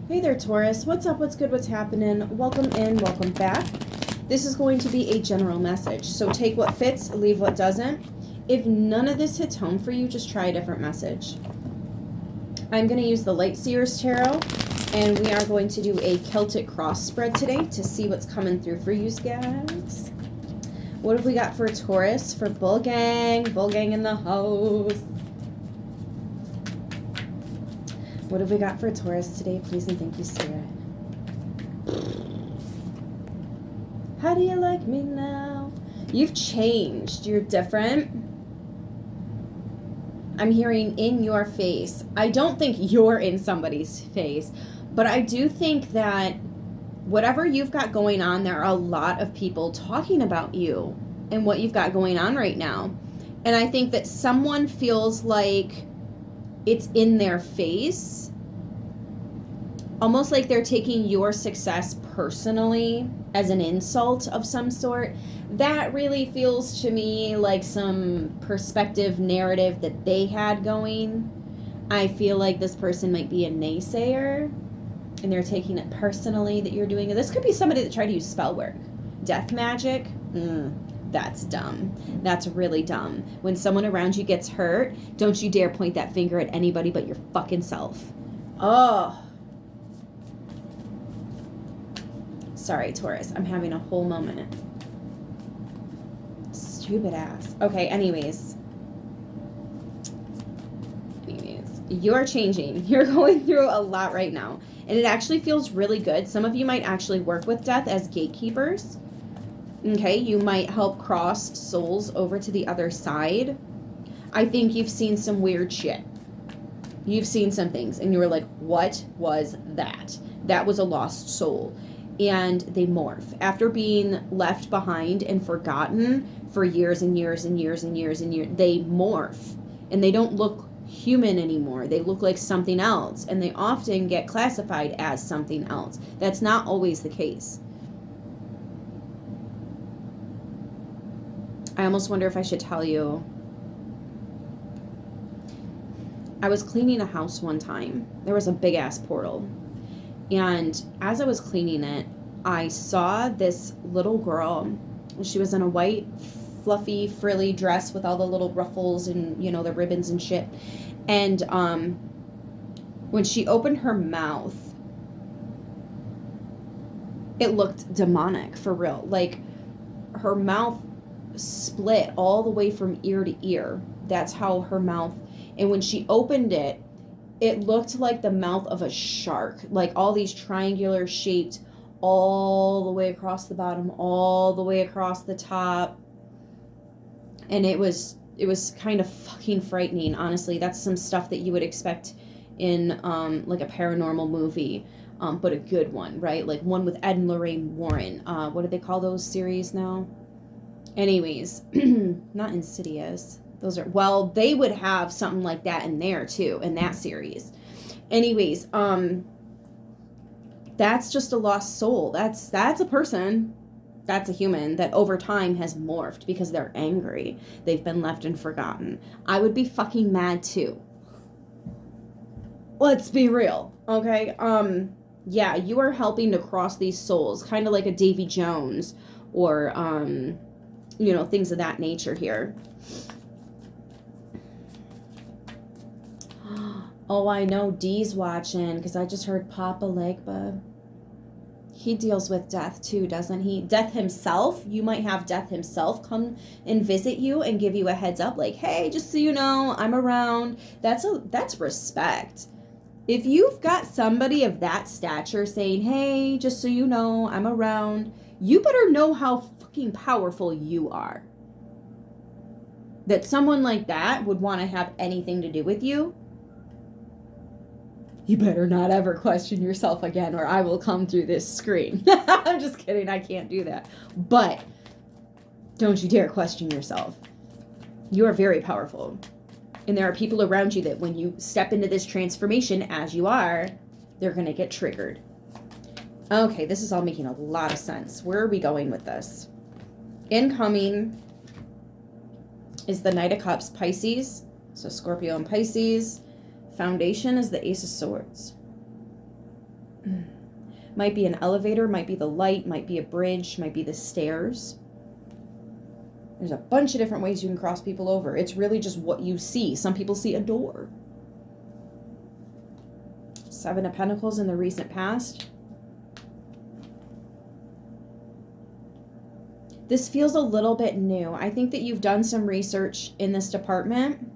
Hey there, Taurus. What's up? What's good? What's happening? Welcome in. Welcome back. This is going to be a general message. So take what fits, leave what doesn't. If none of this hits home for you, just try a different message. I'm going to use the Light Seers Tarot, and we are going to do a Celtic cross spread today to see what's coming through for you guys. What have we got for Taurus? For Bull Gang. Bull Gang in the house. What have we got for Taurus today? Please and thank you, Spirit. How do you like me now? You've changed. You're different. I'm hearing in your face. I don't think you're in somebody's face, but I do think that whatever you've got going on, there are a lot of people talking about you and what you've got going on right now. And I think that someone feels like it's in their face, almost like they're taking your success personally as an insult of some sort. That really feels to me like some perspective narrative that they had going. I feel like this person might be a naysayer and they're taking it personally that you're doing it. This could be somebody that tried to use spell work. Death magic? That's dumb. That's really dumb. When someone around you gets hurt, don't you dare point that finger at anybody but your fucking self. Oh. Sorry, Taurus. I'm having a whole moment. Stupid ass. Okay, anyways. You're changing. You're going through a lot right now. And it actually feels really good. Some of you might actually work with death as gatekeepers. Okay, you might help cross souls over to the other side. I think you've seen some weird shit. You've seen some things and you were like, what was that? That was a lost soul. And they morph. After being left behind and forgotten for years and years and years and years and years, they morph. And they don't look human anymore. They look like something else. And they often get classified as something else. That's not always the case. I almost wonder if I should tell you. I was cleaning a house one time. There was a big ass portal. And as I was cleaning it, I saw this little girl. She was in a white, fluffy, frilly dress with all the little ruffles and, you know, the ribbons and shit. And when she opened her mouth, it looked demonic, for real. Like, her mouth split all the way from ear to ear. That's how her mouth, and when she opened it, it looked like the mouth of a shark, like all these triangular shaped all the way across the bottom, all the way across the top. And it was kind of fucking frightening, honestly. That's some stuff that you would expect in like a paranormal movie, but a good one, right? Like one with Ed and Lorraine Warren. What do they call those series now? Anyways, not Insidious. Those are, well, they would have something like that in there too, in that series. Anyways, that's just a lost soul. That's a person. That's a human that over time has morphed because they're angry. They've been left and forgotten. I would be fucking mad too. Let's be real, okay? Yeah, you are helping to cross these souls, kind of like a Davy Jones or, you know, things of that nature here. Oh, I know Dee's watching because I just heard Papa Legba. He deals with death too, doesn't he? Death himself. You might have death himself come and visit you and give you a heads up like, hey, just so you know, I'm around. That's respect. If you've got somebody of that stature saying, hey, just so you know, I'm around, you better know how fucking powerful you are. That someone like that would want to have anything to do with you. You better not ever question yourself again or I will come through this screen. I'm just kidding. I can't do that. But don't you dare question yourself. You are very powerful. And there are people around you that when you step into this transformation as you are, they're going to get triggered. Okay, this is all making a lot of sense. Where are we going with this? Incoming is the Knight of Cups, Pisces. So Scorpio and Pisces. Foundation is the Ace of Swords. Might be an elevator, might be the light, might be a bridge, might be the stairs. There's a bunch of different ways you can cross people over. It's really just what you see. Some people see a door. 7 of Pentacles in the recent past. This feels a little bit new. I think that you've done some research in this department.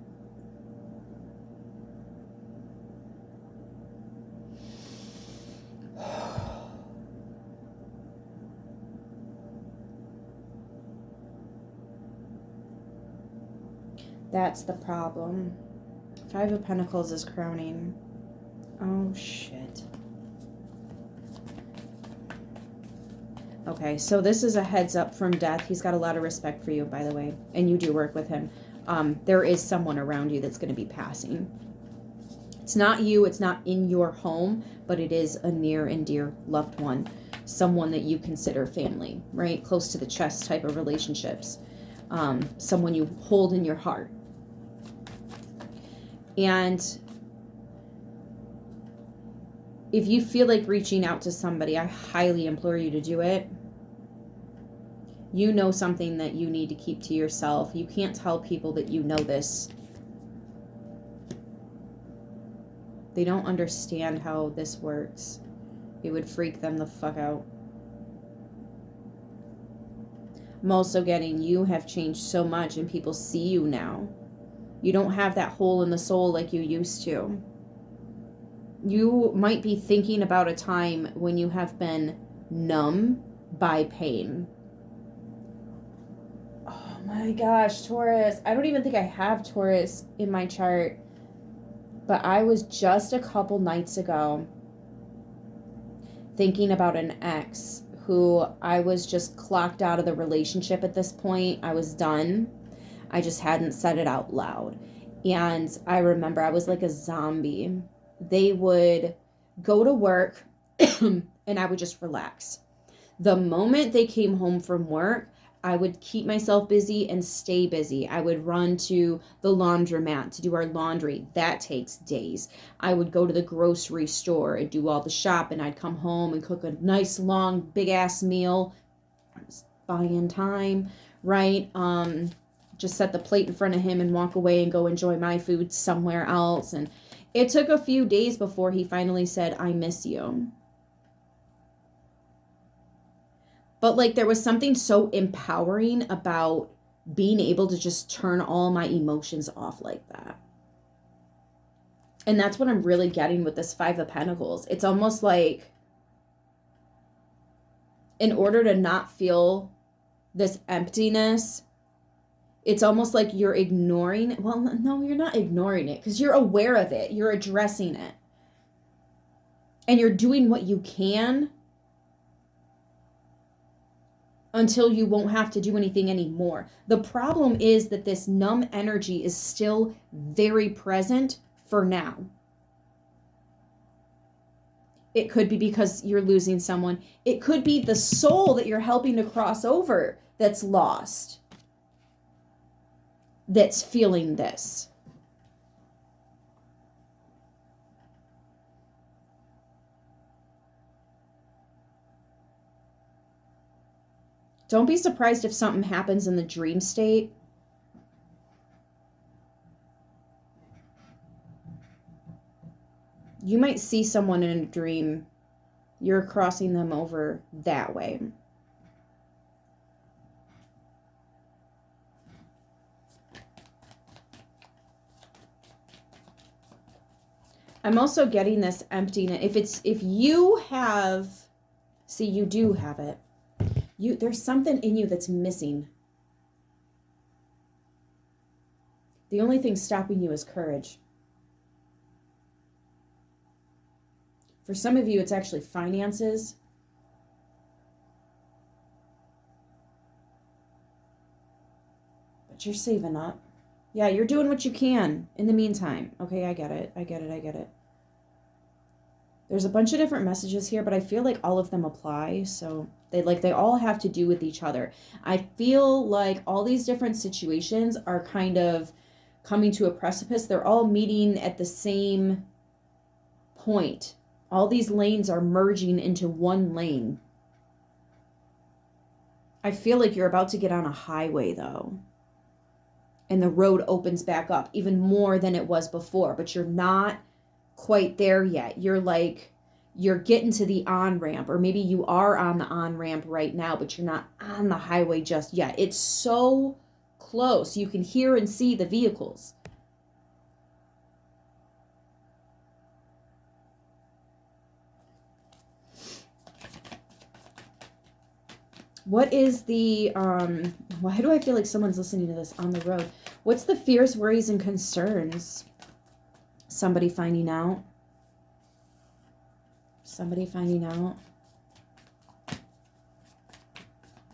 That's the problem. 5 of Pentacles is crowning. Oh, shit. Okay, so this is a heads up from Death. He's got a lot of respect for you, by the way, and you do work with him. There is someone around you that's going to be passing. It's not you, it's not in your home, but it is a near and dear loved one. Someone that you consider family, right? Close to the chest type of relationships. Someone you hold in your heart. And if you feel like reaching out to somebody, I highly implore you to do it. You know something that you need to keep to yourself. You can't tell people that you know this. They don't understand how this works. It would freak them the fuck out. I'm also getting you have changed so much and people see you now. You don't have that hole in the soul like you used to. You might be thinking about a time when you have been numb by pain. Oh my gosh, Taurus. I don't even think I have Taurus in my chart. But I was just a couple nights ago thinking about an ex who I was just clocked out of the relationship at this point. I was done. I just hadn't said it out loud. And I remember I was like a zombie. They would go to work and I would just relax. The moment they came home from work, I would keep myself busy and stay busy. I would run to the laundromat to do our laundry. That takes days. I would go to the grocery store and do all the shopping. I'd come home and cook a nice, long, big-ass meal. I was buying time, right? Just set the plate in front of him and walk away and go enjoy my food somewhere else. And it took a few days before he finally said, I miss you. But like there was something so empowering about being able to just turn all my emotions off like that. And that's what I'm really getting with this 5 of Pentacles. It's almost like in order to not feel this emptiness, it's almost like you're ignoring it. Well, no, you're not ignoring it because you're aware of it. You're addressing it. And you're doing what you can until you won't have to do anything anymore. The problem is that this numb energy is still very present for now. It could be because you're losing someone. It could be the soul that you're helping to cross over that's lost, that's feeling this. Don't be surprised if something happens in the dream state. You might see someone in a dream. You're crossing them over that way. I'm also getting this emptiness. If you have, see, you do have it. There's something in you that's missing. The only thing stopping you is courage. For some of you, it's actually finances. But you're saving up. Yeah, you're doing what you can in the meantime. Okay, I get it. There's a bunch of different messages here, but I feel like all of them apply. So they all have to do with each other. I feel like all these different situations are kind of coming to a precipice. They're all meeting at the same point. All these lanes are merging into one lane. I feel like you're about to get on a highway, though. And the road opens back up even more than it was before. But you're not quite there yet. You're getting to the on-ramp. Or maybe you are on the on-ramp right now, but you're not on the highway just yet. It's so close. You can hear and see the vehicles. What is the, why do I feel like someone's listening to this on the road? What's the fears, worries, and concerns? Somebody finding out. Somebody finding out.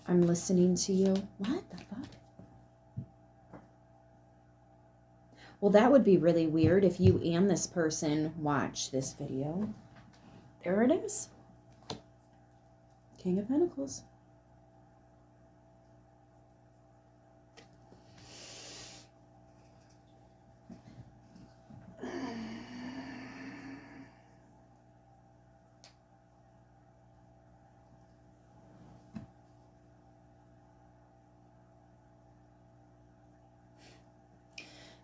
I'm listening to you. What the fuck? Well, that would be really weird if you and this person watch this video. There it is. King of Pentacles.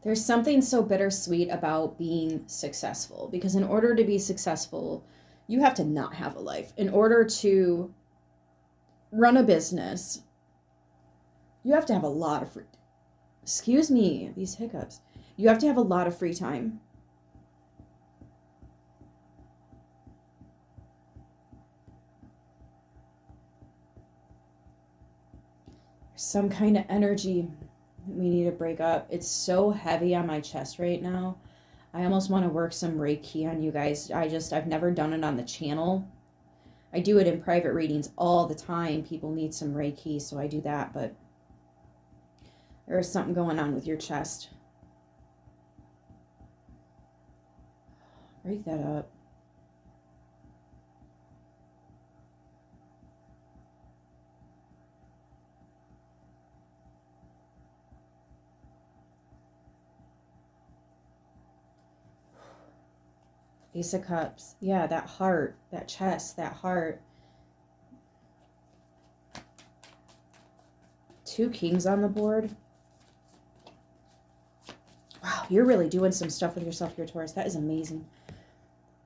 There's something so bittersweet about being successful, because in order to be successful, you have to not have a life. In order to run a business, you have to have a lot of free, excuse me, these hiccups. You have to have a lot of free time. There's some kind of energy we need to break up. It's so heavy on my chest right now. I almost want to work some Reiki on you guys. I've never done it on the channel. I do it in private readings all the time. People need some Reiki, so I do that, but there is something going on with your chest. Break that up. Ace of Cups. Yeah, that heart, that chest, that heart. 2 kings on the board. Wow, you're really doing some stuff with yourself here, Taurus. That is amazing.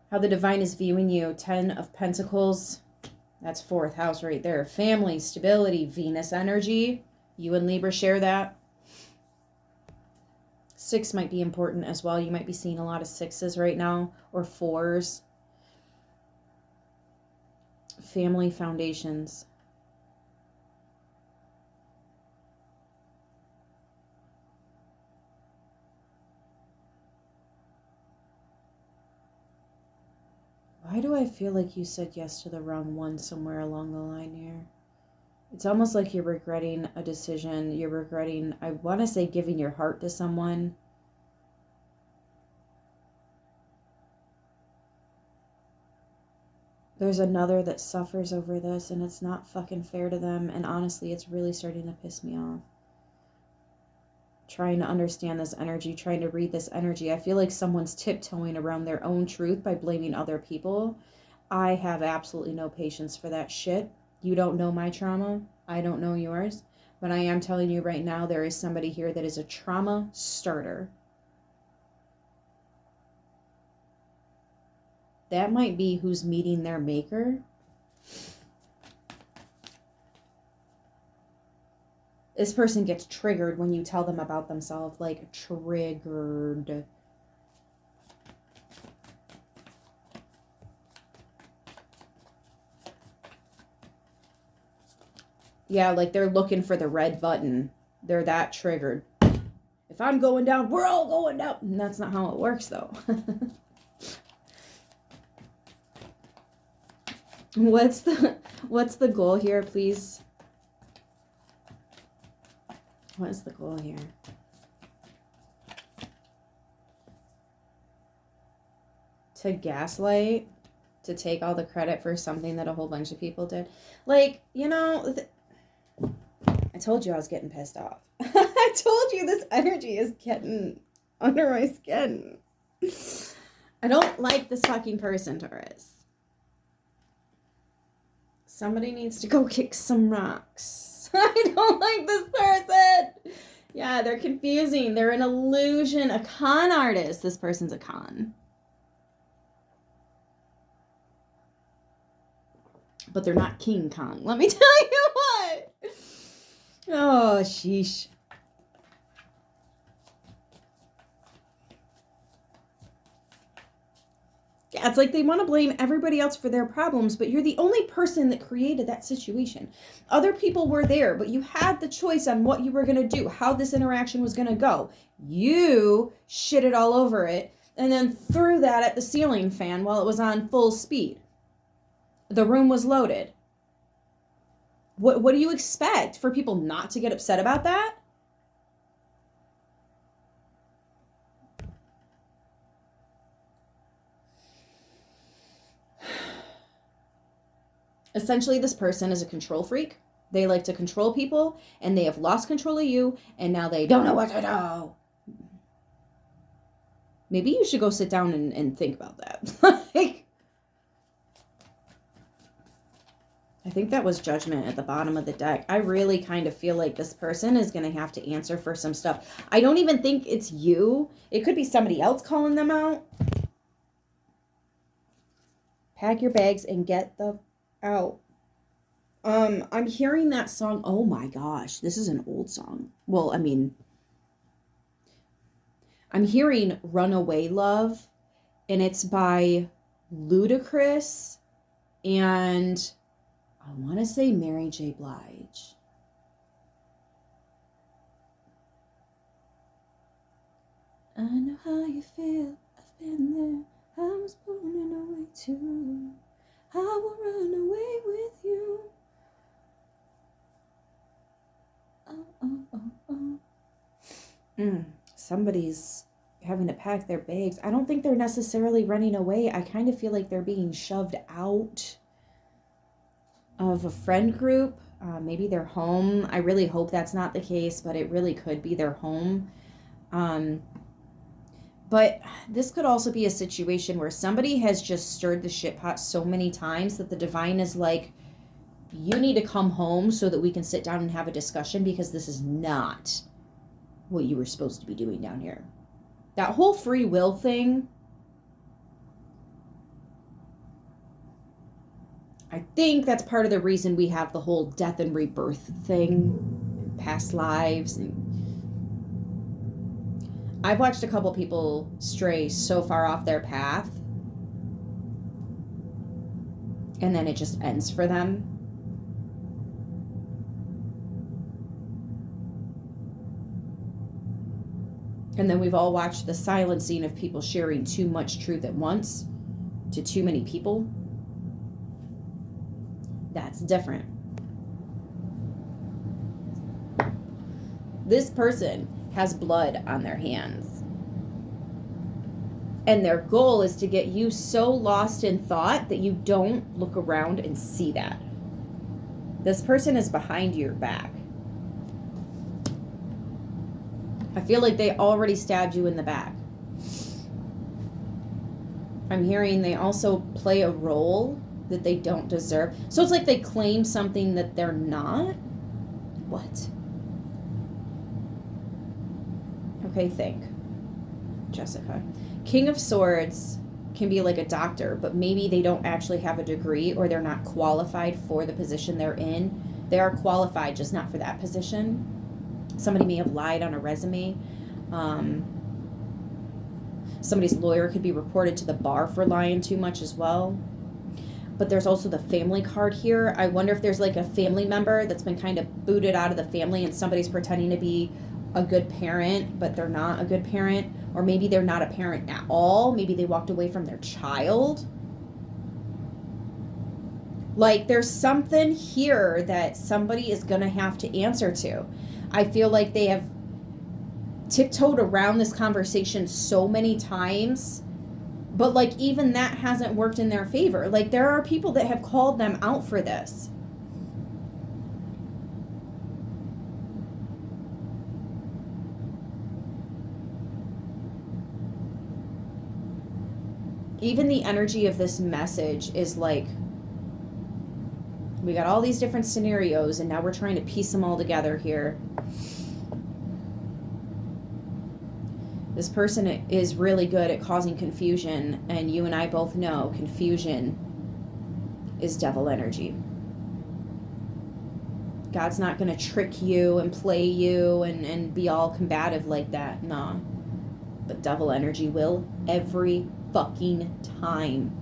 How the divine is viewing you. 10 of Pentacles. That's 4th house right there. Family, stability, Venus energy. You and Libra share that. 6 might be important as well. You might be seeing a lot of 6s right now, or 4s. Family foundations. Why do I feel like you said yes to the wrong one somewhere along the line here? It's almost like you're regretting a decision. You're regretting, I want to say, giving your heart to someone. There's another that suffers over this, and it's not fucking fair to them. And honestly, it's really starting to piss me off. Trying to understand this energy, trying to read this energy. I feel like someone's tiptoeing around their own truth by blaming other people. I have absolutely no patience for that shit. You don't know my trauma. I don't know yours. But I am telling you right now, there is somebody here that is a trauma starter. That might be who's meeting their maker. This person gets triggered when you tell them about themselves, like triggered. Yeah, like they're looking for the red button. They're that triggered. If I'm going down, we're all going down. And that's not how it works, though. What's the goal here, please? What is the goal here? To gaslight, to take all the credit for something that a whole bunch of people did. Like, you know, I told you I was getting pissed off. I told you this energy is getting under my skin. I don't like this fucking person, Taurus. Somebody needs to go kick some rocks. I don't like this person. Yeah, they're confusing. They're an illusion, a con artist. This person's a con. But they're not King Kong. Let me tell you what. Oh, sheesh. Yeah, it's like they want to blame everybody else for their problems, but you're the only person that created that situation. Other people were there, but you had the choice on what you were going to do, how this interaction was going to go. You shitted all over it and then threw that at the ceiling fan while it was on full speed. The room was loaded. What do you expect? For people not to get upset about that? Essentially, this person is a control freak. They like to control people, and they have lost control of you, and now they don't know what to do. Maybe you should go sit down and think about that. I think that was Judgment at the bottom of the deck. I really kind of feel like this person is going to have to answer for some stuff. I don't even think it's you. It could be somebody else calling them out. Pack your bags and get the out. I'm hearing that song. Oh my gosh, this is an old song. Well, I mean, I'm hearing Runaway Love, and it's by Ludacris and I want to say Mary J. Blige. I know how you feel. I've been there. I was running away too. I will run away with you. Somebody's having to pack their bags. I don't think they're necessarily running away. I kind of feel like they're being shoved out of a friend group. Maybe they're home. I really hope that's not the case, but it really could be their home. But this could also be a situation where somebody has just stirred the shit pot so many times that the divine is like, you need to come home so that we can sit down and have a discussion, because this is not what you were supposed to be doing down here. That whole free will thing, I think that's part of the reason we have the whole death and rebirth thing, past lives. And I've watched a couple people stray so far off their path, and then it just ends for them. And then we've all watched the silencing of people sharing too much truth at once to too many people. That's different. This person has blood on their hands. And their goal is to get you so lost in thought that you don't look around and see that. This person is behind your back. I feel like they already stabbed you in the back. I'm hearing they also play a role that they don't deserve. So it's like they claim something that they're not. What? Okay, think. Jessica. King of Swords can be like a doctor, but maybe they don't actually have a degree, or they're not qualified for the position they're in. They are qualified, just not for that position. Somebody may have lied on a resume. Somebody's lawyer could be reported to the bar for lying too much as well. But there's also the family card here. I wonder if there's like a family member that's been kind of booted out of the family, and somebody's pretending to be a good parent, but they're not a good parent. Or maybe they're not a parent at all. Maybe they walked away from their child. Like, there's something here that somebody is going to have to answer to. I feel like they have tiptoed around this conversation so many times, but like even that hasn't worked in their favor. Like, there are people that have called them out for this. Even the energy of this message is like We got all these different scenarios, and now we're trying to piece them all together here. This person is really good at causing confusion, and you and I both know confusion is devil energy. God's not going to trick you and play you and be all combative like that. Nah. But devil energy will every fucking time.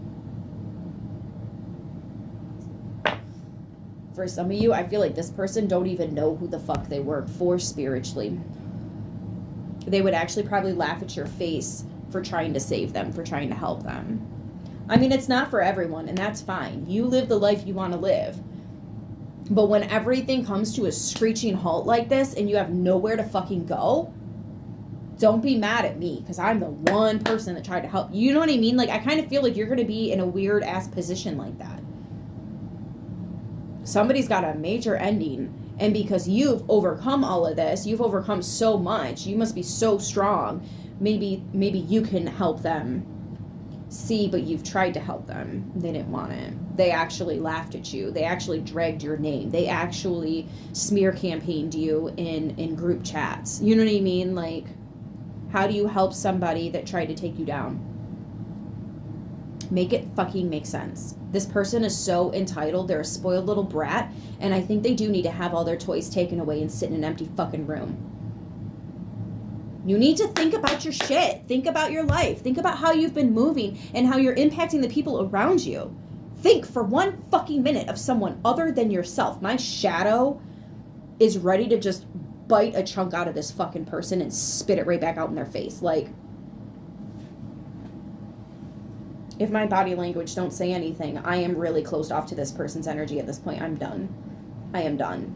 For some of you, I feel like this person don't even know who the fuck they work for spiritually. They would actually probably laugh at your face for trying to save them, for trying to help them. I mean, it's not for everyone, and that's fine. You live the life you want to live. But when everything comes to a screeching halt like this and you have nowhere to fucking go, don't be mad at me, because I'm the one person that tried to help. You know what I mean? Like, I kind of feel like you're going to be in a weird-ass position like that. Somebody's got a major ending. And because you've overcome all of this, you've overcome so much, you must be so strong. Maybe you can help them see, but you've tried to help them. They didn't want it. They actually laughed at you. They actually dragged your name. They actually smear campaigned you in group chats. You know what I mean? Like, how do you help somebody that tried to take you down? Make it fucking make sense. This person is so entitled. They're a spoiled little brat. And I think they do need to have all their toys taken away and sit in an empty fucking room. You need to think about your shit. Think about your life. Think about how you've been moving and how you're impacting the people around you. Think for one fucking minute of someone other than yourself. My shadow is ready to just bite a chunk out of this fucking person and spit it right back out in their face. Like, if my body language don't say anything, I am really closed off to this person's energy at this point. I'm done. I am done.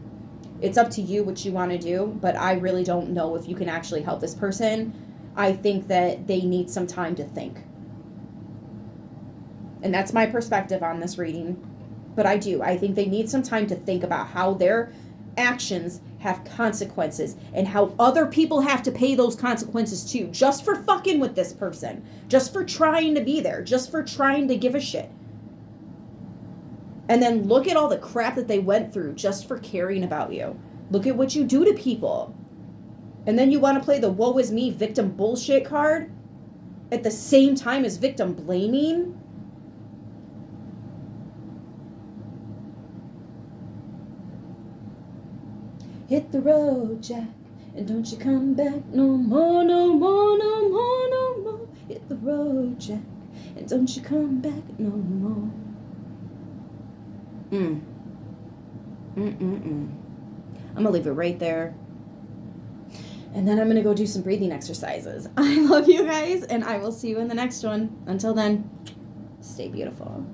It's up to you what you want to do, but I really don't know if you can actually help this person. I think that they need some time to think. And that's my perspective on this reading. But I think they need some time to think about how their actions have consequences and how other people have to pay those consequences too, just for fucking with this person, just for trying to be there, just for trying to give a shit. And then look at all the crap that they went through just for caring about you. Look at what you do to people. And then you want to play the woe is me victim bullshit card at the same time as victim blaming? Hit the road, Jack, and don't you come back no more, no more, no more, no more. Hit the road, Jack, and don't you come back no more. I'm gonna leave it right there. And then I'm gonna go do some breathing exercises. I love you guys, and I will see you in the next one. Until then, stay beautiful.